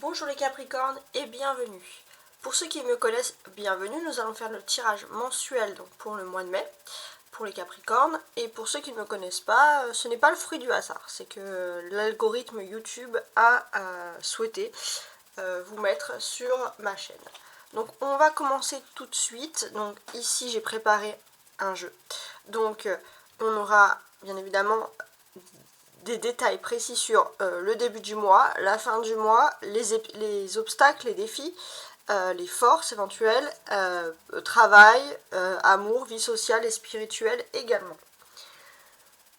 Bonjour les Capricornes et bienvenue. Pour ceux qui me connaissent, bienvenue, nous allons faire le tirage mensuel donc pour le mois de mai, pour les Capricornes. Et pour ceux qui ne me connaissent pas, ce n'est pas le fruit du hasard, c'est que l'algorithme YouTube a souhaité vous mettre sur ma chaîne. Donc on va commencer tout de suite. Donc ici j'ai préparé un jeu. Donc on aura bien évidemment des détails précis sur le début du mois, la fin du mois, les obstacles, les défis, les forces éventuelles, travail, amour, vie sociale et spirituelle également.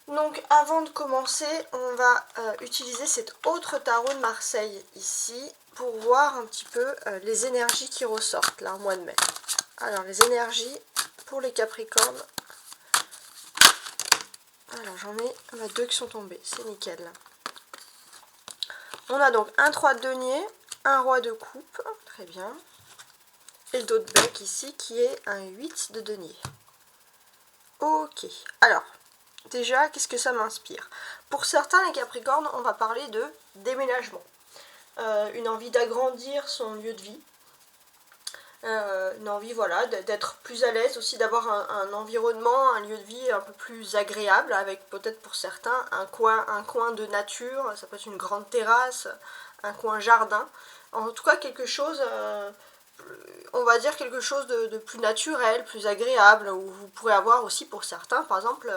Donc avant de commencer, on va utiliser cet autre tarot de Marseille ici pour voir un petit peu les énergies qui ressortent là au mois de mai. Alors les énergies pour les Capricornes. Alors j'en ai deux qui sont tombés, c'est nickel. On a donc un 3 de denier, un roi de coupe, très bien. Et le dos de bec ici qui est un 8 de denier. Ok, alors déjà qu'est-ce que ça m'inspire? Pour certains les Capricornes, on va parler de déménagement. Une envie d'agrandir son lieu de vie. Une envie voilà, d'être plus à l'aise aussi, d'avoir un environnement, un lieu de vie un peu plus agréable, avec peut-être pour certains un coin de nature, ça peut être une grande terrasse, un coin jardin, en tout cas quelque chose, on va dire quelque chose de plus naturel, plus agréable, où vous pourrez avoir aussi pour certains, par exemple,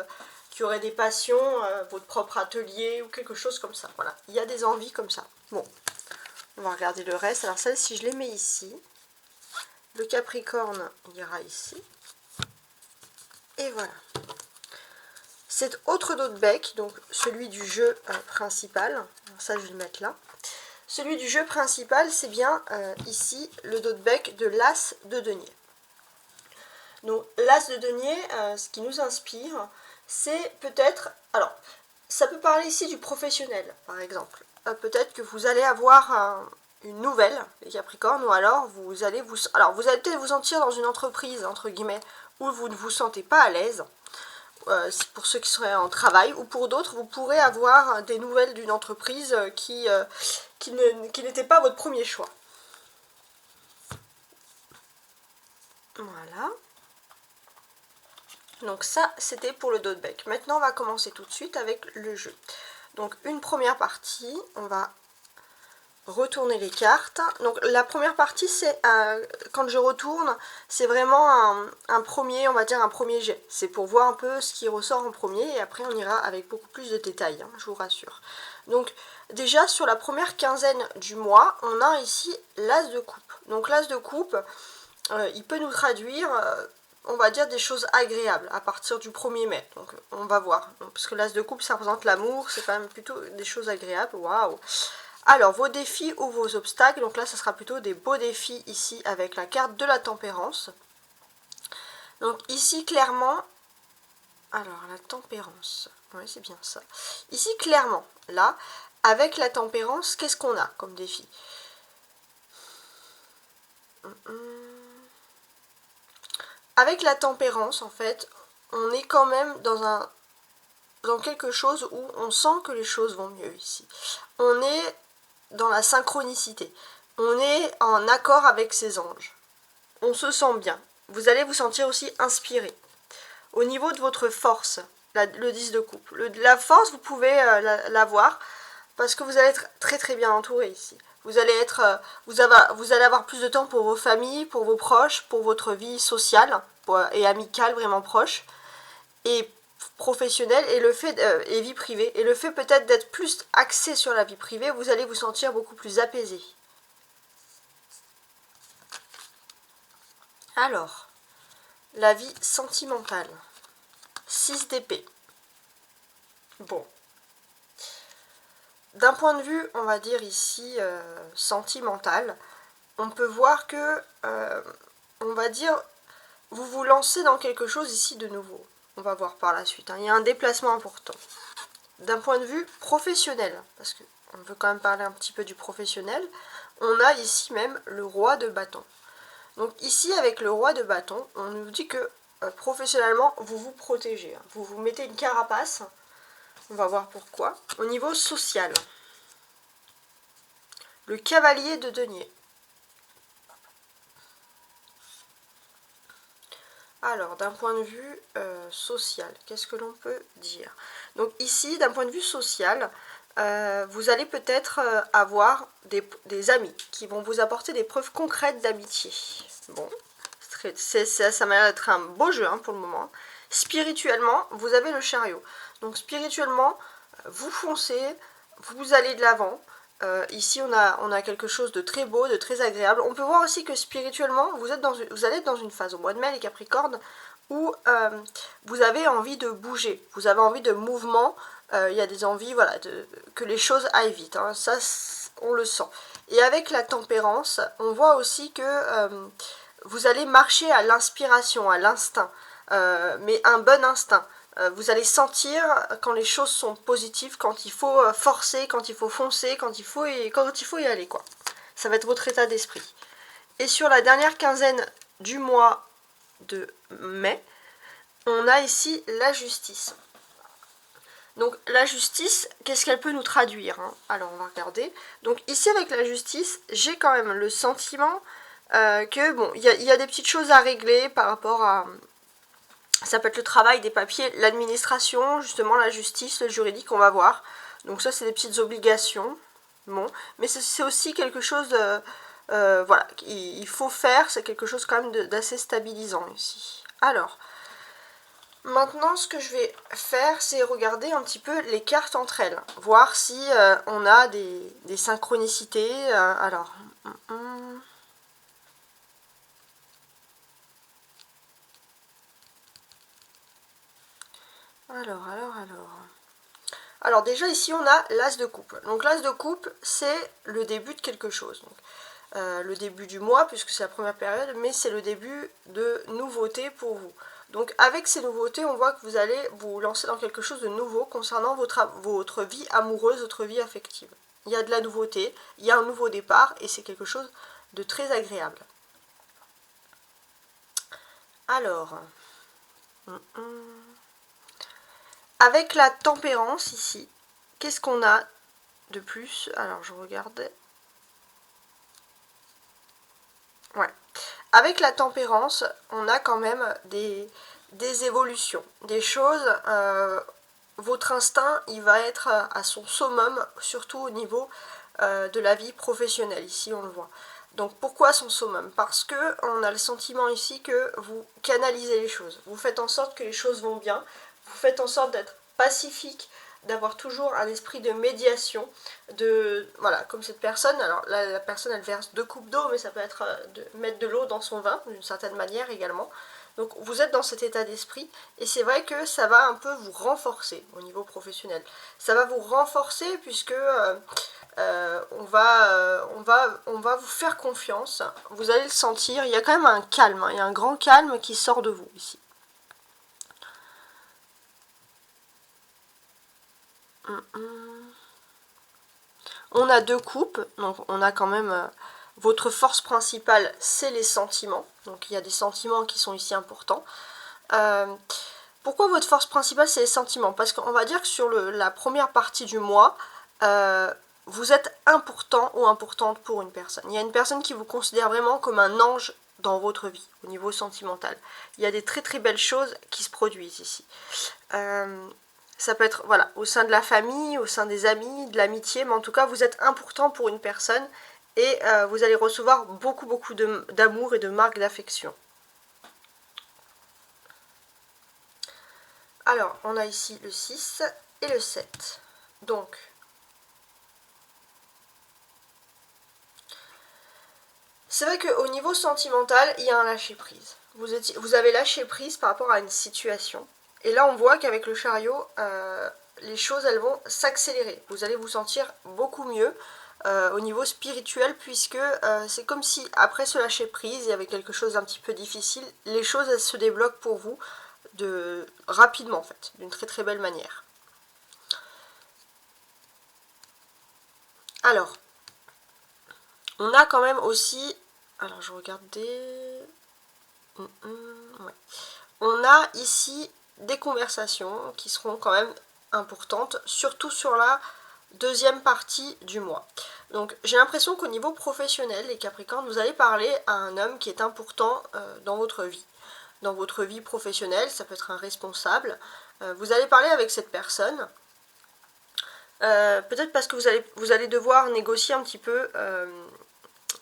qui auraient des passions, votre propre atelier ou quelque chose comme ça, voilà, il y a des envies comme ça. Bon, on va regarder le reste, alors celle si je les mets ici. Le Capricorne ira ici. Et voilà. Cet autre dos de bec, donc celui du jeu principal, alors ça je vais le mettre là. Celui du jeu principal, c'est bien ici le dos de bec de l'As de denier. Donc l'As de denier, ce qui nous inspire, c'est peut-être... Alors, ça peut parler ici du professionnel, par exemple. Peut-être que vous allez avoir une nouvelle, les Capricornes, ou alors vous allez peut-être vous sentir dans une entreprise, entre guillemets, où vous ne vous sentez pas à l'aise, pour ceux qui seraient en travail, ou pour d'autres, vous pourrez avoir des nouvelles d'une entreprise qui n'était pas votre premier choix. Voilà. Donc ça, c'était pour le dos de bec. Maintenant, on va commencer tout de suite avec le jeu. Donc une première partie, on va retourner les cartes. Donc la première partie, c'est quand je retourne, c'est vraiment un premier, on va dire un premier jet. C'est pour voir un peu ce qui ressort en premier et après on ira avec beaucoup plus de détails, hein, je vous rassure. Donc déjà sur la première quinzaine du mois, on a ici l'As de coupe. Donc l'As de coupe, il peut nous traduire... on va dire des choses agréables à partir du 1er mai. Donc on va voir. Donc, parce que l'As de coupe, ça représente l'amour, c'est quand même plutôt des choses agréables. Waouh! Alors, vos défis ou vos obstacles, donc là, ça sera plutôt des beaux défis ici avec la carte de la tempérance. Donc ici, clairement, alors la tempérance, oui, c'est bien ça. Ici, clairement, là, avec la tempérance, qu'est-ce qu'on a comme défi? Avec la tempérance, en fait, on est quand même dans quelque chose où on sent que les choses vont mieux ici. On est dans la synchronicité. On est en accord avec ses anges. On se sent bien. Vous allez vous sentir aussi inspiré. Au niveau de votre force, le 10 de coupe. La force, vous pouvez l'avoir parce que vous allez être très très bien entouré ici. Vous allez avoir plus de temps pour vos familles, pour vos proches, pour votre vie sociale et amicale vraiment proche. Et professionnelle et vie privée. Et le fait peut-être d'être plus axé sur la vie privée, vous allez vous sentir beaucoup plus apaisé. Alors, la vie sentimentale. 6 d'épée. Bon. D'un point de vue, on va dire ici, sentimental, on peut voir que, on va dire, vous vous lancez dans quelque chose ici de nouveau. On va voir par la suite, hein. Il y a un déplacement important. D'un point de vue professionnel, parce qu'on veut quand même parler un petit peu du professionnel, on a ici même le roi de bâton. Donc ici, avec le roi de bâton, on nous dit que professionnellement, vous vous protégez. Vous vous mettez une carapace, on va voir pourquoi. Au niveau social, le cavalier de denier. Alors, d'un point de vue social, qu'est-ce que l'on peut dire? Donc ici, d'un point de vue social, vous allez peut-être avoir des amis qui vont vous apporter des preuves concrètes d'amitié. Bon, ça m'a l'air d'être un beau jeu hein, pour le moment. Spirituellement, vous avez le chariot. Donc spirituellement, vous foncez, vous allez de l'avant. Ici, on a quelque chose de très beau, de très agréable. On peut voir aussi que spirituellement, vous allez être dans une phase au mois de mai, les Capricornes, où vous avez envie de bouger, vous avez envie de mouvement. Il y a des envies, voilà, que les choses aillent vite. Hein. Ça, on le sent. Et avec la tempérance, on voit aussi que vous allez marcher à l'inspiration, à l'instinct, mais un bon instinct. Vous allez sentir quand les choses sont positives, quand il faut forcer, quand il faut foncer, quand il faut y aller, quoi. Ça va être votre état d'esprit. Et sur la dernière quinzaine du mois de mai, on a ici la justice. Donc la justice, qu'est-ce qu'elle peut nous traduire hein? Alors on va regarder. Donc ici avec la justice, j'ai quand même le sentiment que bon, il y a des petites choses à régler par rapport à... Ça peut être le travail, des papiers, l'administration, justement la justice, le juridique, on va voir. Donc ça c'est des petites obligations. Bon, mais c'est aussi quelque chose voilà, il faut faire, c'est quelque chose quand même d'assez stabilisant ici. Alors, maintenant ce que je vais faire, c'est regarder un petit peu les cartes entre elles. Voir si on a des synchronicités. Alors, Alors déjà ici on a l'as de coupe. Donc l'as de coupe c'est le début de quelque chose. Donc, le début du mois puisque c'est la première période, mais c'est le début de nouveautés pour vous. Donc avec ces nouveautés on voit que vous allez vous lancer dans quelque chose de nouveau concernant votre vie amoureuse, votre vie affective. Il y a de la nouveauté, il y a un nouveau départ et c'est quelque chose de très agréable. Alors, avec la tempérance ici, qu'est-ce qu'on a de plus? Alors je regarde. Ouais. Avec la tempérance, on a quand même des évolutions, des choses. Votre instinct, il va être à son summum, surtout au niveau de la vie professionnelle. Ici, on le voit. Donc pourquoi son summum? Parce que on a le sentiment ici que vous canalisez les choses. Vous faites en sorte que les choses vont bien. Vous faites en sorte d'être pacifique, d'avoir toujours un esprit de médiation, voilà, comme cette personne. Alors là, la personne elle verse 2 coupes d'eau, mais ça peut être de mettre de l'eau dans son vin d'une certaine manière également. Donc vous êtes dans cet état d'esprit et c'est vrai que ça va un peu vous renforcer au niveau professionnel. Ça va vous renforcer puisque on va vous faire confiance. Vous allez le sentir, il y a quand même un calme, hein, il y a un grand calme qui sort de vous ici. On a 2 coupes, donc on a quand même votre force principale, c'est les sentiments. Donc il y a des sentiments qui sont ici importants. Pourquoi votre force principale, c'est les sentiments? Parce qu'on va dire que sur la première partie du mois, vous êtes important ou importante pour une personne. Il y a une personne qui vous considère vraiment comme un ange dans votre vie, au niveau sentimental. Il y a des très très belles choses qui se produisent ici. Ça peut être voilà, au sein de la famille, au sein des amis, de l'amitié, mais en tout cas vous êtes important pour une personne et vous allez recevoir beaucoup d'amour et de marques d'affection. Alors on a ici le 6 et le 7. Donc c'est vrai qu'au niveau sentimental, il y a un lâcher prise. Vous avez lâché prise par rapport à une situation. Et là, on voit qu'avec le chariot, les choses, elles vont s'accélérer. Vous allez vous sentir beaucoup mieux au niveau spirituel, puisque c'est comme si, après ce lâcher prise, il y avait quelque chose d'un petit peu difficile. Les choses, elles se débloquent pour vous rapidement, en fait, d'une très très belle manière. Alors, on a quand même aussi... Alors, je regardais... Ouais. On a ici des conversations qui seront quand même importantes, surtout sur la deuxième partie du mois. Donc j'ai l'impression qu'au niveau professionnel, les Capricornes, vous allez parler à un homme qui est important dans votre vie. Dans votre vie professionnelle, ça peut être un responsable. Vous allez parler avec cette personne. Peut-être parce que vous allez devoir négocier un petit peu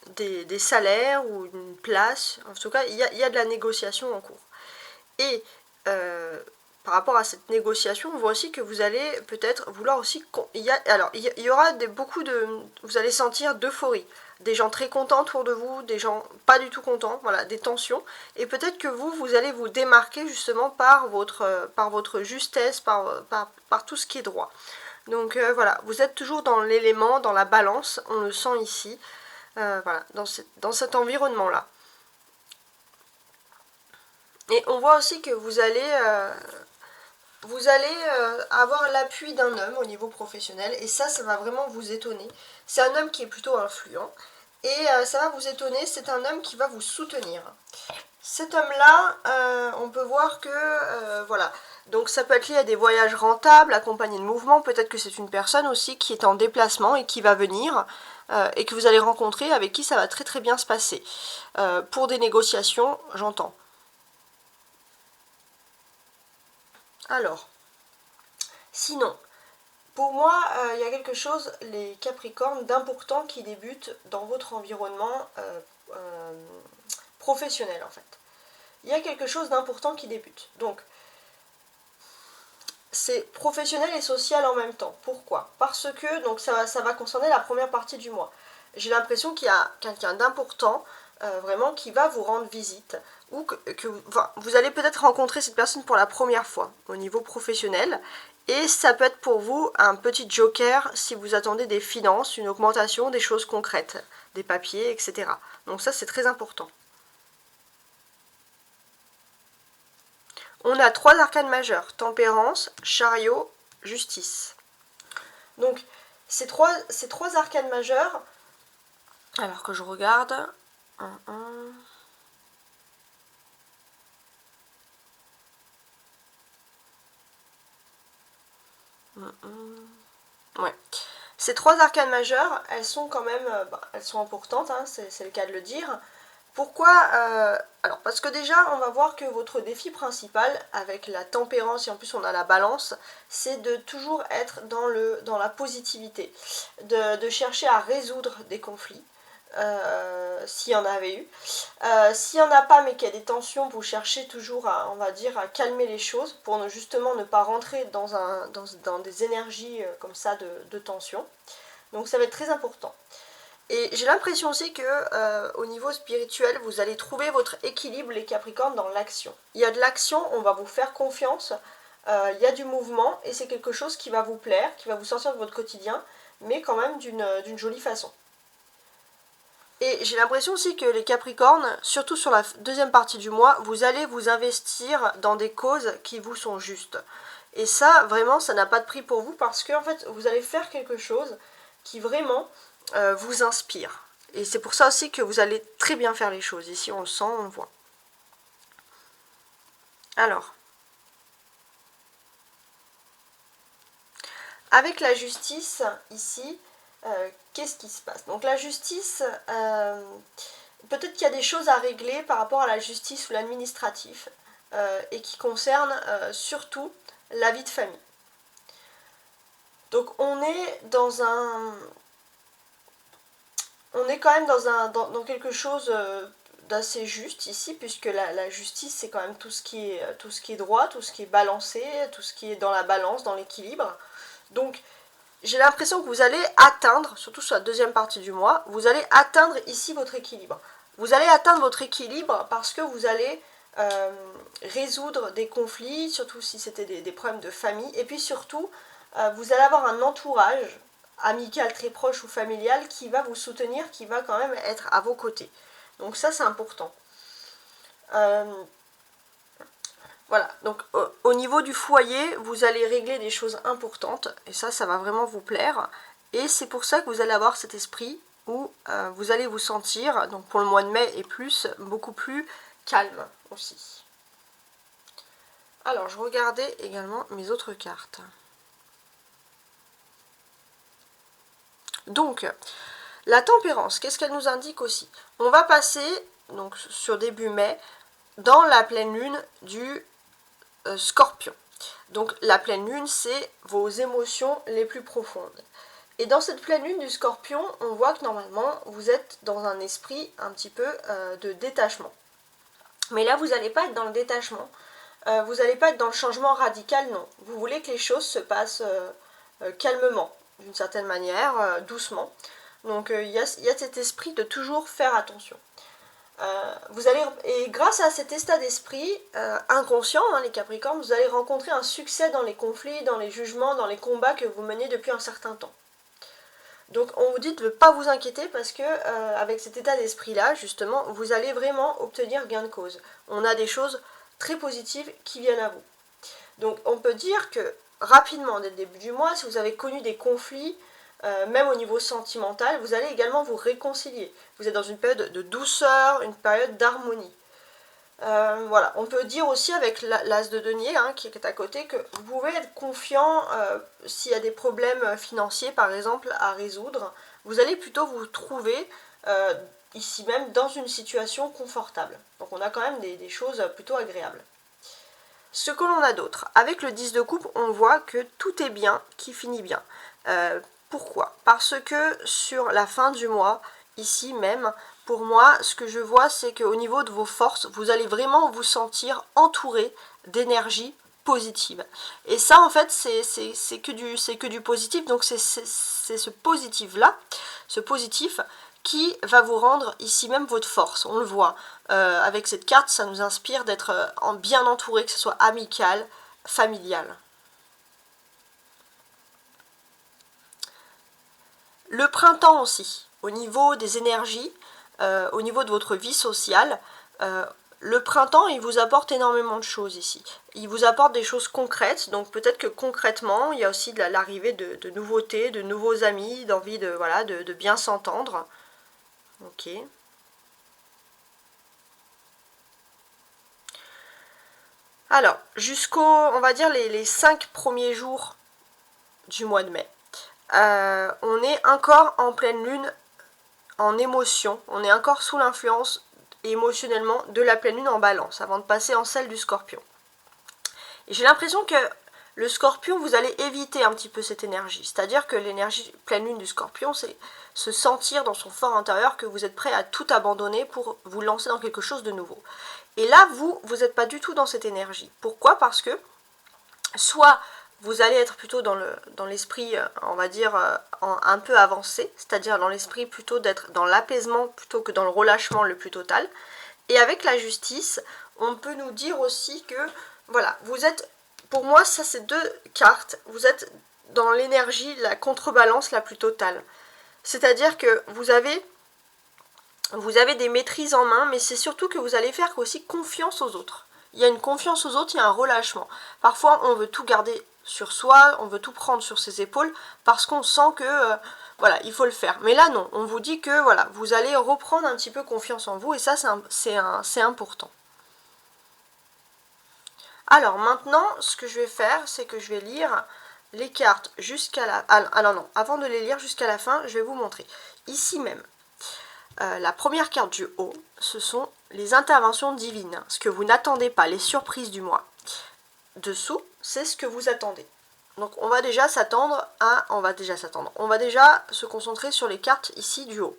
des salaires ou une place. En tout cas, il y a de la négociation en cours. Et par rapport à cette négociation, on voit aussi que vous allez peut-être vouloir aussi... il y aura beaucoup de... Vous allez sentir d'euphorie. Des gens très contents autour de vous, des gens pas du tout contents, voilà, des tensions. Et peut-être que vous allez vous démarquer justement par votre justesse, par tout ce qui est droit. Donc voilà, vous êtes toujours dans l'élément, dans la balance, on le sent ici, voilà, dans cet environnement-là. Et on voit aussi que vous allez avoir l'appui d'un homme au niveau professionnel, et ça va vraiment vous étonner. C'est un homme qui est plutôt influent, et ça va vous étonner, c'est un homme qui va vous soutenir. Cet homme-là, on peut voir que, voilà, donc ça peut être lié à des voyages rentables, accompagnés de mouvements, peut-être que c'est une personne aussi qui est en déplacement et qui va venir, et que vous allez rencontrer, avec qui ça va très très bien se passer. Pour des négociations, j'entends. Alors, sinon, pour moi, il y a quelque chose, les Capricornes, d'important qui débute dans votre environnement professionnel en fait. Il y a quelque chose d'important qui débute. Donc, c'est professionnel et social en même temps. Pourquoi? Parce que donc ça va concerner la première partie du mois. J'ai l'impression qu'il y a quelqu'un d'important, vraiment, qui va vous rendre visite. Ou vous allez peut-être rencontrer cette personne pour la première fois au niveau professionnel. Et ça peut être pour vous un petit joker si vous attendez des finances, une augmentation, des choses concrètes, des papiers, etc. Donc ça, c'est très important. On a 3 arcanes majeures, tempérance, chariot, justice. Donc, ces trois arcanes majeures, alors que je regarde, ouais. Ces 3 arcanes majeures, elles sont quand même, elles sont importantes, hein, c'est le cas de le dire. Pourquoi alors, parce que déjà, on va voir que votre défi principal, avec la tempérance, et en plus on a la balance, c'est de toujours être dans la positivité, de chercher à résoudre des conflits, s'il y en avait eu. S'il n'y en a pas, mais qu'il y a des tensions, vous cherchez toujours à, on va dire, à calmer les choses, pour justement ne pas rentrer dans des énergies comme ça de tension. Donc ça va être très important. Et j'ai l'impression aussi que au niveau spirituel, vous allez trouver votre équilibre, les Capricornes, dans l'action. Il y a de l'action, on va vous faire confiance, il y a du mouvement, et c'est quelque chose qui va vous plaire, qui va vous sortir de votre quotidien, mais quand même d'une jolie façon. Et j'ai l'impression aussi que les Capricornes, surtout sur la deuxième partie du mois, vous allez vous investir dans des causes qui vous sont justes. Et ça, vraiment, ça n'a pas de prix pour vous, parce que en fait, vous allez faire quelque chose qui vraiment vous inspire. Et c'est pour ça aussi que vous allez très bien faire les choses. Ici, on le sent, on le voit. Alors, avec la justice, ici, qu'est-ce qui se passe? Donc la justice, peut-être qu'il y a des choses à régler par rapport à la justice ou l'administratif, et qui concernent surtout la vie de famille. Donc on est quand même dans quelque chose d'assez juste ici, puisque la justice, c'est quand même tout ce qui est droit, tout ce qui est balancé, tout ce qui est dans la balance, dans l'équilibre. Donc j'ai l'impression que vous allez atteindre, surtout sur la deuxième partie du mois, vous allez atteindre ici votre équilibre. Vous allez atteindre votre équilibre parce que vous allez résoudre des conflits, surtout si c'était des problèmes de famille, et puis surtout, vous allez avoir un entourage amical très proche ou familial qui va vous soutenir, qui va quand même être à vos côtés. Donc ça, c'est important. Voilà, donc au niveau du foyer, vous allez régler des choses importantes, et ça va vraiment vous plaire. Et c'est pour ça que vous allez avoir cet esprit où vous allez vous sentir, donc pour le mois de mai et plus, beaucoup plus calme aussi. Alors, je regardais également mes autres cartes. Donc, La tempérance, qu'est-ce qu'elle nous indique aussi? On va passer, donc sur début mai, dans la pleine lune du Scorpion. Donc la pleine lune, c'est vos émotions les plus profondes. Et dans cette pleine lune du Scorpion, on voit que normalement, vous êtes dans un esprit un petit peu de détachement. Mais là, vous n'allez pas être dans le détachement. Vous n'allez pas être dans le changement radical, non. Vous voulez que les choses se passent calmement, d'une certaine manière, doucement. Donc il y a cet esprit de toujours faire attention. Et grâce à cet état d'esprit inconscient, hein, les Capricornes, vous allez rencontrer un succès dans les conflits, dans les jugements, dans les combats que vous menez depuis un certain temps. Donc on vous dit de ne pas vous inquiéter parce que avec cet état d'esprit là, justement, vous allez vraiment obtenir gain de cause. On a des choses très positives qui viennent à vous. Donc on peut dire que rapidement, dès le début du mois, si vous avez connu des conflits, même au niveau sentimental, vous allez également vous réconcilier. Vous êtes dans une période de douceur, une période d'harmonie. Voilà, on peut dire aussi avec l'as de denier hein, qui est à côté que vous pouvez être confiant s'il y a des problèmes financiers par exemple à résoudre. Vous allez plutôt vous trouver ici même dans une situation confortable. Donc on a quand même des choses plutôt agréables. Ce que l'on a d'autre, avec le 10 de coupe, on voit que tout est bien qui finit bien. Pourquoi? Parce que sur la fin du mois, ici même, pour moi, ce que je vois, c'est qu'au niveau de vos forces, vous allez vraiment vous sentir entouré d'énergie positive. Et ça, en fait, c'est que du positif. Donc, c'est ce positif-là, ce positif qui va vous rendre ici même votre force. On le voit. Avec cette carte, ça nous inspire d'être bien entouré, que ce soit amical, familial. Le printemps aussi, au niveau des énergies, au niveau de votre vie sociale, le printemps, il vous apporte énormément de choses ici. Il vous apporte des choses concrètes, donc peut-être que concrètement, il y a aussi l'arrivée de nouveautés, de nouveaux amis, d'envie de, voilà, de bien s'entendre. Ok. Alors, jusqu'au, on va dire, les 5 premiers jours du mois de mai, on est encore en pleine lune en émotion, on est encore sous l'influence émotionnellement de la pleine lune en balance avant de passer en celle du Scorpion. Et j'ai l'impression que le Scorpion, vous allez éviter un petit peu cette énergie, c'est-à-dire que l'énergie pleine lune du Scorpion, c'est se sentir dans son fort intérieur que vous êtes prêt à tout abandonner pour vous lancer dans quelque chose de nouveau. Et là, vous n'êtes pas du tout dans cette énergie. Pourquoi? Parce que soit vous allez être plutôt dans l'esprit, on va dire, un peu avancé, c'est-à-dire dans l'esprit plutôt d'être dans l'apaisement plutôt que dans le relâchement le plus total. Et avec la justice, on peut nous dire aussi que, voilà, vous êtes, pour moi, ça c'est deux cartes, vous êtes dans l'énergie, la contrebalance la plus totale. C'est-à-dire que vous avez des maîtrises en main, mais c'est surtout que vous allez faire aussi confiance aux autres. Il y a une confiance aux autres, il y a un relâchement. Parfois, on veut tout garder sur soi, on veut tout prendre sur ses épaules, parce qu'on sent que, voilà, il faut le faire. Mais là, non, on vous dit que, voilà, vous allez reprendre un petit peu confiance en vous, et ça, c'est important. Alors, maintenant, ce que je vais faire, c'est que je vais lire les cartes jusqu'à la... Ah non, avant de les lire jusqu'à la fin, je vais vous montrer. Ici même, la première carte du haut, ce sont les interventions divines, ce que vous n'attendez pas, les surprises du mois. Dessous, c'est ce que vous attendez. Donc on va déjà s'attendre à... On va déjà se concentrer sur les cartes ici du haut.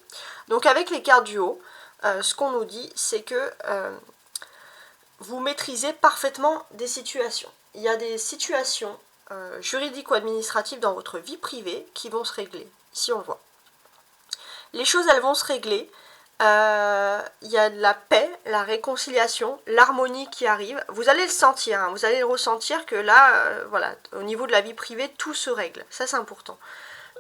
Donc avec les cartes du haut, ce qu'on nous dit, c'est que vous maîtrisez parfaitement des situations. Il y a des situations juridiques ou administratives dans votre vie privée qui vont se régler. Ici on le voit. Les choses, elles vont se régler. Il y a de la paix, la réconciliation, l'harmonie qui arrive. Vous allez le sentir, hein, vous allez le ressentir que là, voilà, au niveau de la vie privée, tout se règle. Ça, c'est important.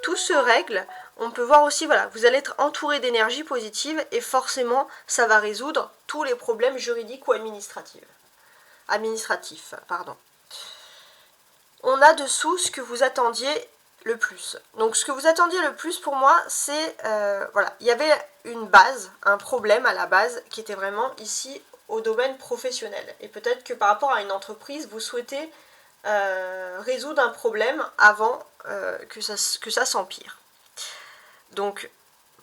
Tout se règle. On peut voir aussi, voilà, vous allez être entouré d'énergie positive et forcément, ça va résoudre tous les problèmes juridiques ou administratifs. On a dessous ce que vous attendiez le plus. Donc ce que vous attendiez le plus pour moi, c'est, voilà, il y avait une base, un problème à la base qui était vraiment ici au domaine professionnel. Et peut-être que par rapport à une entreprise, vous souhaitez résoudre un problème avant que ça s'empire. Donc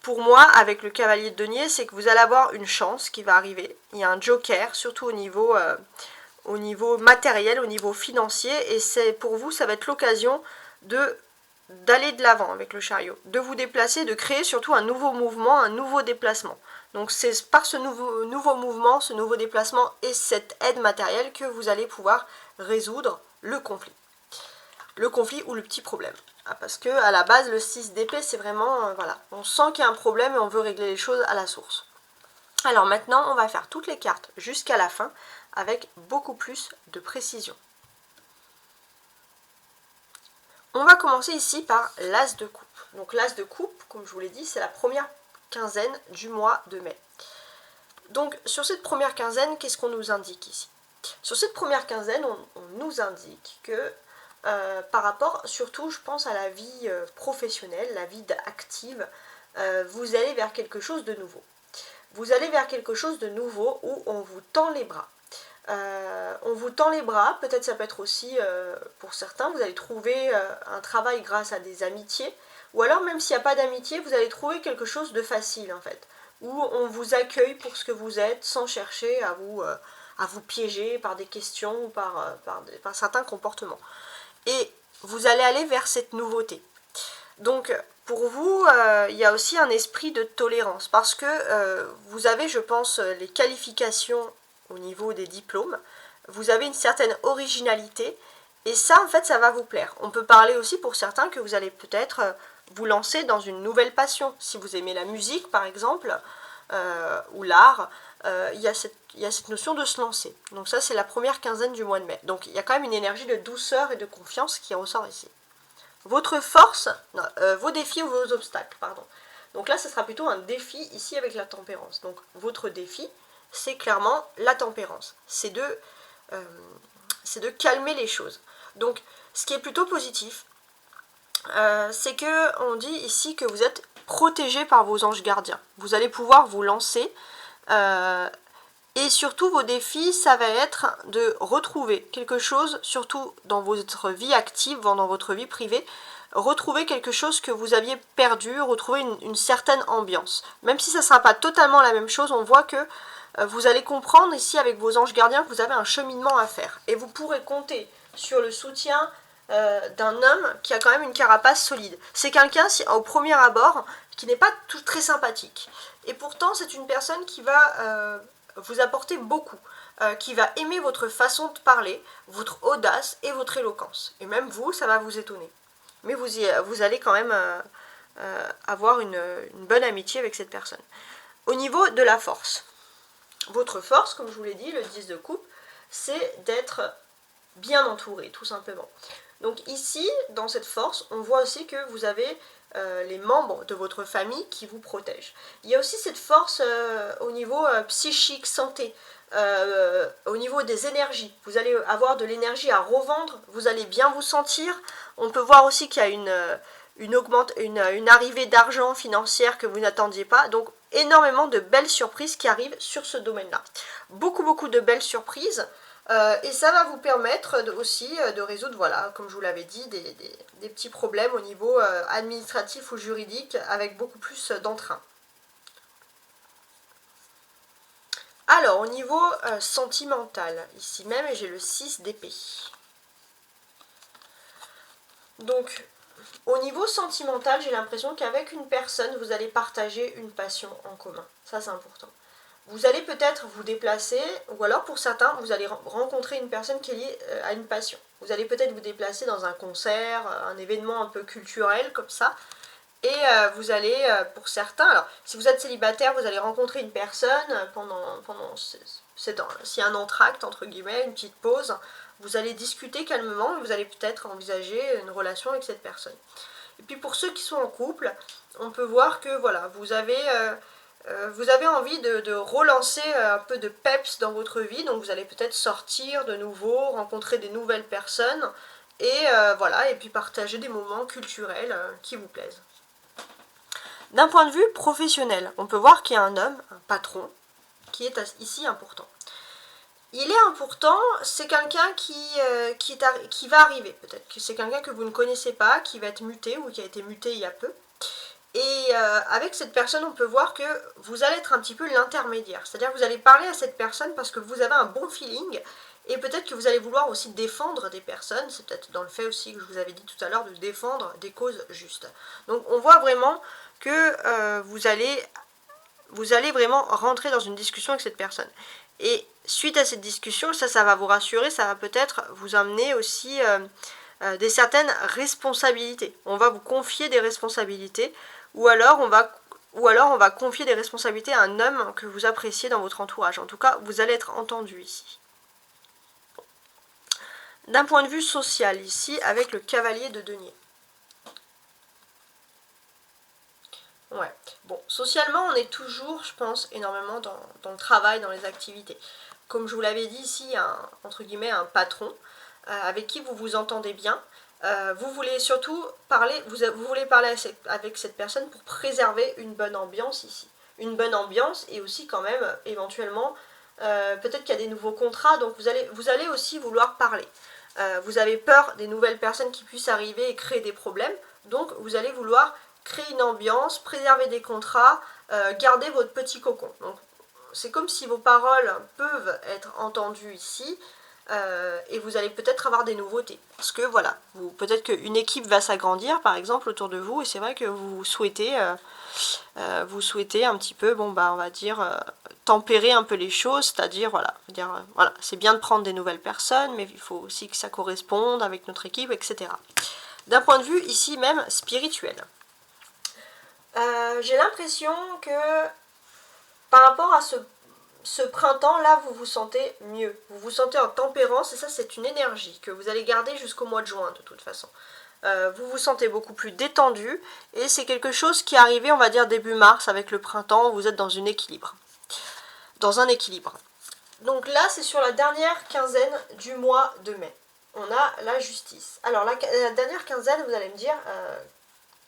pour moi, avec le cavalier de denier, c'est que vous allez avoir une chance qui va arriver. Il y a un joker, surtout au niveau matériel, au niveau financier. Et c'est pour vous, ça va être l'occasion d'aller de l'avant avec le chariot, de vous déplacer, de créer surtout un nouveau mouvement, un nouveau déplacement. Donc c'est par ce nouveau mouvement, ce nouveau déplacement et cette aide matérielle que vous allez pouvoir résoudre le conflit. Le conflit ou le petit problème. Parce que à la base, le 6 d'épée, c'est vraiment, voilà, on sent qu'il y a un problème et on veut régler les choses à la source. Alors maintenant, on va faire toutes les cartes jusqu'à la fin avec beaucoup plus de précision. On va commencer ici par l'As de coupe. Donc l'As de coupe, comme je vous l'ai dit, c'est la première quinzaine du mois de mai. Donc sur cette première quinzaine, qu'est-ce qu'on nous indique ici? Sur cette première quinzaine, on nous indique que par rapport, surtout je pense à la vie professionnelle, la vie active, vous allez vers quelque chose de nouveau. Vous allez vers quelque chose de nouveau où on vous tend les bras. On vous tend les bras, peut-être ça peut être aussi, pour certains, vous allez trouver un travail grâce à des amitiés, ou alors même s'il n'y a pas d'amitié, vous allez trouver quelque chose de facile en fait, où on vous accueille pour ce que vous êtes, sans chercher à vous piéger par des questions ou par certains comportements. Et vous allez aller vers cette nouveauté. Donc pour vous, il y a aussi un esprit de tolérance, parce que vous avez, je pense, les qualifications au niveau des diplômes, vous avez une certaine originalité, et ça, en fait, ça va vous plaire. On peut parler aussi pour certains que vous allez peut-être vous lancer dans une nouvelle passion. Si vous aimez la musique, par exemple, ou l'art, il y a cette notion de se lancer. Donc ça, c'est la première quinzaine du mois de mai. Donc il y a quand même une énergie de douceur et de confiance qui ressort ici. Votre force, non, vos défis ou vos obstacles, pardon. Donc là, ce sera plutôt un défi ici avec la tempérance. Donc votre défi, c'est clairement la tempérance. C'est de calmer les choses. Donc ce qui est plutôt positif, c'est que on dit ici que vous êtes protégé par vos anges gardiens. Vous allez pouvoir vous lancer. Et surtout, vos défis, ça va être de retrouver quelque chose, surtout dans votre vie active, dans votre vie privée, retrouver quelque chose que vous aviez perdu, retrouver une certaine ambiance. Même si ça ne sera pas totalement la même chose, on voit que vous allez comprendre ici avec vos anges gardiens que vous avez un cheminement à faire. Et vous pourrez compter sur le soutien d'un homme qui a quand même une carapace solide. C'est quelqu'un, au premier abord, qui n'est pas très sympathique. Et pourtant, c'est une personne qui va vous apporter beaucoup, qui va aimer votre façon de parler, votre audace et votre éloquence. Et même vous, ça va vous étonner. Mais vous allez quand même avoir une bonne amitié avec cette personne. Au niveau de la force, votre force, comme je vous l'ai dit, le 10 de coupe, c'est d'être bien entouré, tout simplement. Donc ici, dans cette force, on voit aussi que vous avez les membres de votre famille qui vous protègent. Il y a aussi cette force au niveau psychique, santé, au niveau des énergies. Vous allez avoir de l'énergie à revendre, vous allez bien vous sentir. On peut voir aussi qu'il y a une arrivée d'argent financière que vous n'attendiez pas. Donc énormément de belles surprises qui arrivent sur ce domaine-là. Beaucoup de belles surprises. Et ça va vous permettre aussi de résoudre, voilà, comme je vous l'avais dit, des petits problèmes au niveau administratif ou juridique avec beaucoup plus d'entrain. Alors, au niveau sentimental, ici même, j'ai le 6 d'épée. Donc, au niveau sentimental, j'ai l'impression qu'avec une personne, vous allez partager une passion en commun. Ça, c'est important. Vous allez peut-être vous déplacer, ou alors pour certains, vous allez rencontrer une personne qui est liée à une passion. Vous allez peut-être vous déplacer dans un concert, un événement un peu culturel comme ça. Et vous allez, pour certains, alors si vous êtes célibataire, vous allez rencontrer une personne s'il y a un entracte, entre guillemets, une petite pause, vous allez discuter calmement et vous allez peut-être envisager une relation avec cette personne. Et puis pour ceux qui sont en couple, on peut voir que voilà, vous avez envie de relancer un peu de peps dans votre vie, donc vous allez peut-être sortir de nouveau, rencontrer des nouvelles personnes, et voilà, et puis partager des moments culturels qui vous plaisent. D'un point de vue professionnel, on peut voir qu'il y a un homme, un patron, qui est ici important. Il est important, c'est quelqu'un qui va arriver, peut-être que c'est quelqu'un que vous ne connaissez pas, qui va être muté ou qui a été muté il y a peu. Et avec cette personne, on peut voir que vous allez être un petit peu l'intermédiaire. C'est-à-dire que vous allez parler à cette personne parce que vous avez un bon feeling. Et peut-être que vous allez vouloir aussi défendre des personnes. C'est peut-être dans le fait aussi que je vous avais dit tout à l'heure de défendre des causes justes. Donc on voit vraiment que vous allez vraiment rentrer dans une discussion avec cette personne. Et suite à cette discussion, ça va vous rassurer, ça va peut-être vous amener aussi des certaines responsabilités. On va vous confier des responsabilités, ou alors on va confier des responsabilités à un homme que vous appréciez dans votre entourage. En tout cas, vous allez être entendu ici. D'un point de vue social ici, avec le cavalier de denier. Ouais, bon, socialement, on est toujours, je pense, énormément dans le travail, dans les activités. Comme je vous l'avais dit ici, il y a entre guillemets un patron avec qui vous vous entendez bien. Vous voulez surtout parler, vous voulez parler avec cette personne pour préserver une bonne ambiance ici. Une bonne ambiance et aussi quand même, éventuellement, peut-être qu'il y a des nouveaux contrats, donc vous allez aussi vouloir parler. Vous avez peur des nouvelles personnes qui puissent arriver et créer des problèmes, donc vous allez vouloir créer une ambiance, préserver des contrats, garder votre petit cocon. Donc c'est comme si vos paroles peuvent être entendues ici, et vous allez peut-être avoir des nouveautés. Parce que voilà, peut-être qu'une équipe va s'agrandir par exemple autour de vous, et c'est vrai que vous souhaitez un petit peu, bon bah on va dire, tempérer un peu les choses, c'est-à-dire voilà, c'est bien de prendre des nouvelles personnes, mais il faut aussi que ça corresponde avec notre équipe, etc. D'un point de vue ici même spirituel. J'ai l'impression que par rapport à ce printemps-là, vous vous sentez mieux. Vous vous sentez en tempérance, et ça, c'est une énergie que vous allez garder jusqu'au mois de juin, de toute façon. Vous vous sentez beaucoup plus détendu, et c'est quelque chose qui est arrivé, on va dire, début mars, avec le printemps, vous êtes dans un équilibre. Donc là, c'est sur la dernière quinzaine du mois de mai. On a la justice. Alors, la dernière quinzaine, vous allez me dire,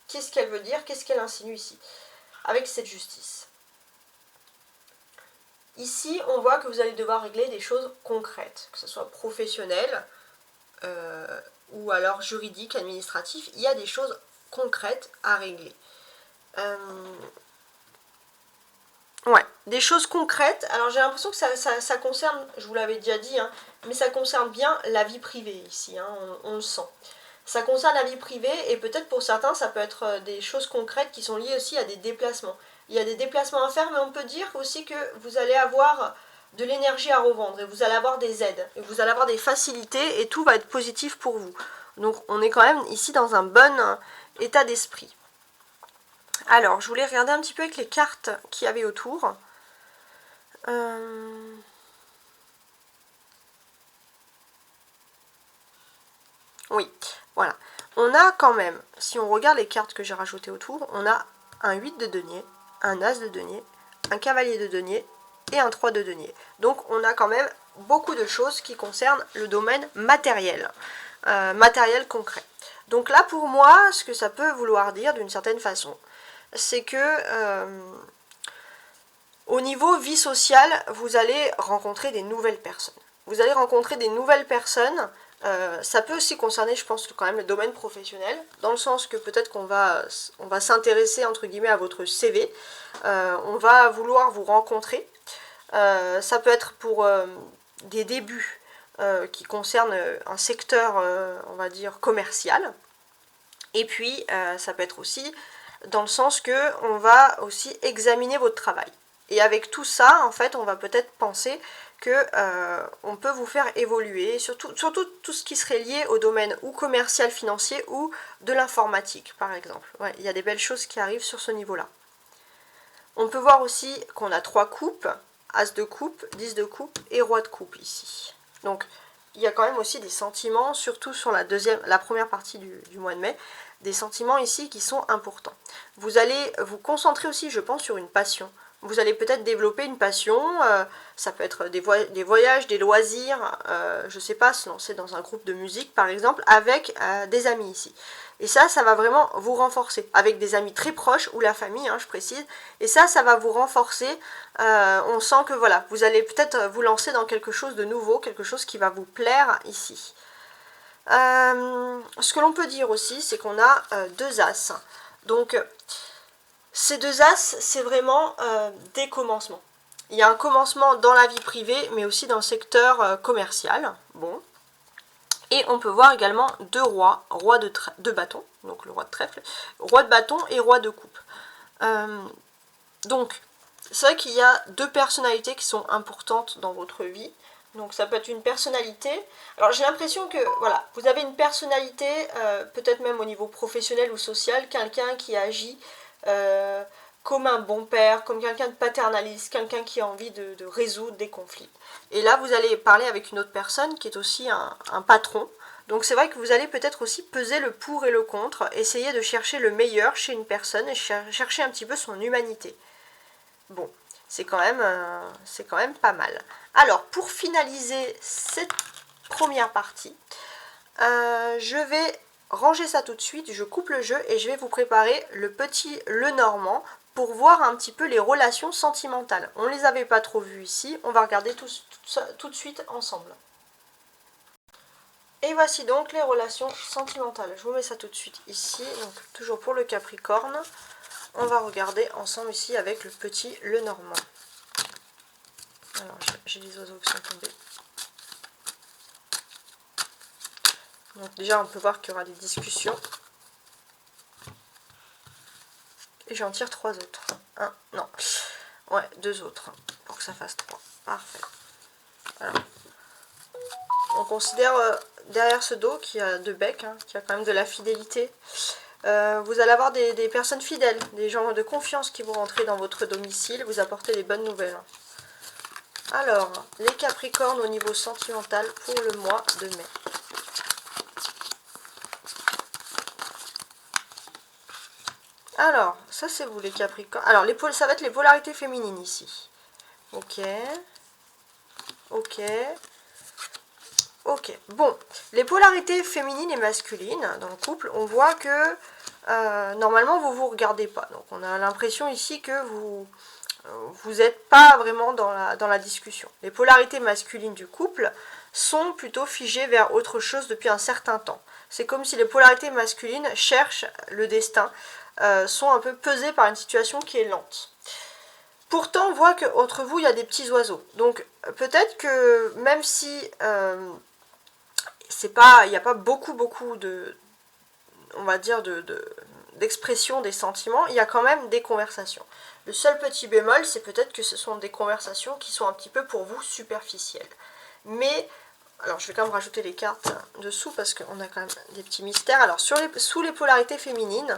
qu'est-ce qu'elle veut dire, qu'est-ce qu'elle insinue ici, avec cette justice. Ici, on voit que vous allez devoir régler des choses concrètes, que ce soit professionnel ou alors juridique, administratif. Il y a des choses concrètes à régler. Ouais, des choses concrètes. Alors j'ai l'impression que ça concerne, je vous l'avais déjà dit, hein, mais ça concerne bien la vie privée ici, hein, on le sent. Ça concerne la vie privée, et peut-être pour certains ça peut être des choses concrètes qui sont liées aussi à des déplacements. Il y a des déplacements à faire, mais on peut dire aussi que vous allez avoir de l'énergie à revendre, et vous allez avoir des aides, et vous allez avoir des facilités, et tout va être positif pour vous. Donc on est quand même ici dans un bon état d'esprit. Alors, je voulais regarder un petit peu avec les cartes qu'il y avait autour. Oui, voilà. On a quand même, si on regarde les cartes que j'ai rajoutées autour, on a un 8 de denier, un as de denier, un cavalier de denier et un 3 de denier. Donc on a quand même beaucoup de choses qui concernent le domaine matériel, matériel concret. Donc là pour moi, ce que ça peut vouloir dire d'une certaine façon, c'est que au niveau vie sociale, vous allez rencontrer des nouvelles personnes. Vous allez rencontrer des nouvelles personnes. Ça peut aussi concerner, je pense, quand même le domaine professionnel, dans le sens que peut-être qu'on va s'intéresser, entre guillemets, à votre CV. On va vouloir vous rencontrer. Ça peut être pour des débuts qui concernent un secteur, on va dire, commercial. Et puis, ça peut être aussi dans le sens que on va aussi examiner votre travail. Et avec tout ça, en fait, on va peut-être penser que on peut vous faire évoluer, surtout tout ce qui serait lié au domaine ou commercial, financier, ou de l'informatique, par exemple. Ouais, il y a des belles choses qui arrivent sur ce niveau-là. On peut voir aussi qu'on a 3 coupes, as de coupe, 10 de coupe et roi de coupe ici. Donc, il y a quand même aussi des sentiments, surtout sur la première partie du mois de mai, des sentiments ici qui sont importants. Vous allez vous concentrer aussi, je pense, sur une passion. Vous allez peut-être développer une passion, ça peut être des voyages, des loisirs, je ne sais pas, se lancer dans un groupe de musique par exemple, avec des amis ici. Et ça va vraiment vous renforcer, avec des amis très proches, ou la famille, hein, je précise. Et ça va vous renforcer, on sent que voilà, vous allez peut-être vous lancer dans quelque chose de nouveau, quelque chose qui va vous plaire ici. Ce que l'on peut dire aussi, c'est qu'on a 2 as. Donc, Ces deux as, c'est vraiment des commencements. Il y a un commencement dans la vie privée, mais aussi dans le secteur commercial. Bon. Et on peut voir également deux rois, roi de bâton, donc le roi de trèfle, roi de bâton et roi de coupe. Donc, c'est vrai qu'il y a deux personnalités qui sont importantes dans votre vie. Donc ça peut être une personnalité. Alors j'ai l'impression que voilà, vous avez une personnalité, peut-être même au niveau professionnel ou social, quelqu'un qui agit comme un bon père, comme quelqu'un de paternaliste, quelqu'un qui a envie de résoudre des conflits. Et là vous allez parler avec une autre personne qui est aussi un patron. Donc c'est vrai que vous allez peut-être aussi peser le pour et le contre, essayer de chercher le meilleur chez une personne et chercher un petit peu son humanité. Bon, c'est quand même pas mal. Alors, pour finaliser cette première partie, je vais ranger ça tout de suite, je coupe le jeu et je vais vous préparer le petit Lenormand pour voir un petit peu les relations sentimentales. On ne les avait pas trop vues ici, on va regarder tout de suite ensemble. Et voici donc les relations sentimentales. Je vous mets ça tout de suite ici, donc toujours pour le Capricorne. On va regarder ensemble ici avec le petit Lenormand. Alors, j'ai les oiseaux qui sont tombés. Donc déjà, on peut voir qu'il y aura des discussions. Et j'en tire 3 autres. Non. Ouais, 2 autres. Pour que ça fasse 3. Parfait. Alors. On considère derrière ce dos qui a 2 becs, qui a quand même de la fidélité. Vous allez avoir des personnes fidèles, des gens de confiance qui vont rentrer dans votre domicile, vous apporter des bonnes nouvelles. Alors, les Capricornes au niveau sentimental pour le mois de mai. Alors, ça c'est vous les Capricornes. Alors, ça va être les polarités féminines ici. Ok. Ok. Ok. Bon, les polarités féminines et masculines dans le couple, on voit que normalement vous vous regardez pas. Donc on a l'impression ici que vous n'êtes pas vraiment dans la discussion. Les polarités masculines du couple sont plutôt figées vers autre chose depuis un certain temps. C'est comme si les polarités masculines cherchent le destin, sont un peu pesées par une situation qui est lente. Pourtant, on voit qu'entre vous, il y a des petits oiseaux. Donc peut-être que même si il n'y a pas beaucoup de, on va dire, d'expression des sentiments, il y a quand même des conversations. Le seul petit bémol, c'est peut-être que ce sont des conversations qui sont un petit peu pour vous superficielles. Mais, alors je vais quand même rajouter les cartes dessous parce qu'on a quand même des petits mystères. Alors sous les polarités féminines,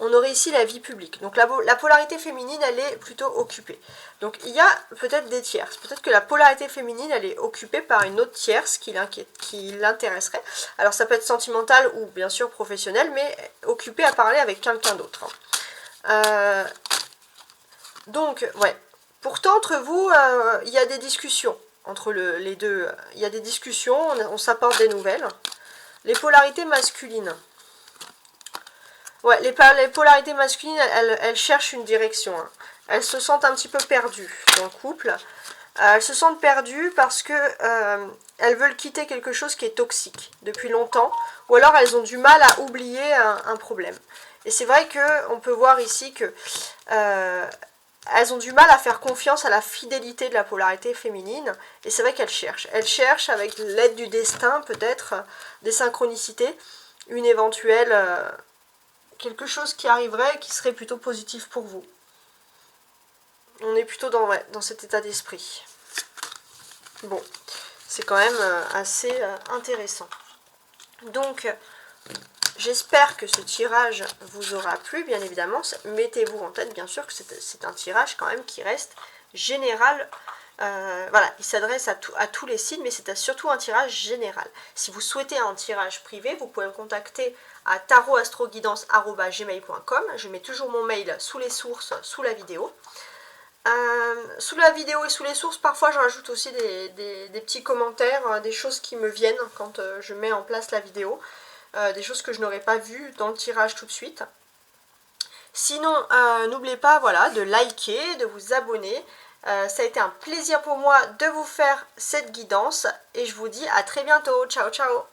on aurait ici la vie publique. Donc la polarité féminine, elle est plutôt occupée. Donc il y a peut-être des tierces. Peut-être que la polarité féminine, elle est occupée par une autre tierce qui l'intéresserait. Alors ça peut être sentimental ou bien sûr professionnel, mais occupée à parler avec quelqu'un d'autre. Donc, ouais. Pourtant, entre vous, il y a des discussions. Entre les deux, il y a des discussions, on s'apporte des nouvelles. Les polarités masculines. Ouais, les polarités masculines, elles cherchent une direction. Elles se sentent un petit peu perdues dans le couple. Elles se sentent perdues parce que elles veulent quitter quelque chose qui est toxique depuis longtemps. Ou alors elles ont du mal à oublier un problème. Et c'est vrai qu'on peut voir ici que elles ont du mal à faire confiance à la fidélité de la polarité féminine. Et c'est vrai qu'elles cherchent. Elles cherchent avec l'aide du destin, peut-être, des synchronicités, une éventuelle... quelque chose qui arriverait qui serait plutôt positif pour vous. On est plutôt dans cet état d'esprit. Bon, c'est quand même assez intéressant. Donc, j'espère que ce tirage vous aura plu, bien évidemment. Mettez-vous en tête, bien sûr, que c'est un tirage quand même qui reste général. Voilà, il s'adresse à tous les signes, mais c'est surtout un tirage général. Si vous souhaitez un tirage privé, vous pouvez me contacter à tarotastroguidance@gmail.com. Je mets toujours mon mail sous les sources, sous la vidéo. Sous la vidéo et sous les sources, parfois je rajoute aussi des petits commentaires, des choses qui me viennent quand je mets en place la vidéo, des choses que je n'aurais pas vues dans le tirage tout de suite. Sinon, n'oubliez pas voilà, de liker, de vous abonner. Ça a été un plaisir pour moi de vous faire cette guidance et je vous dis à très bientôt. Ciao, ciao!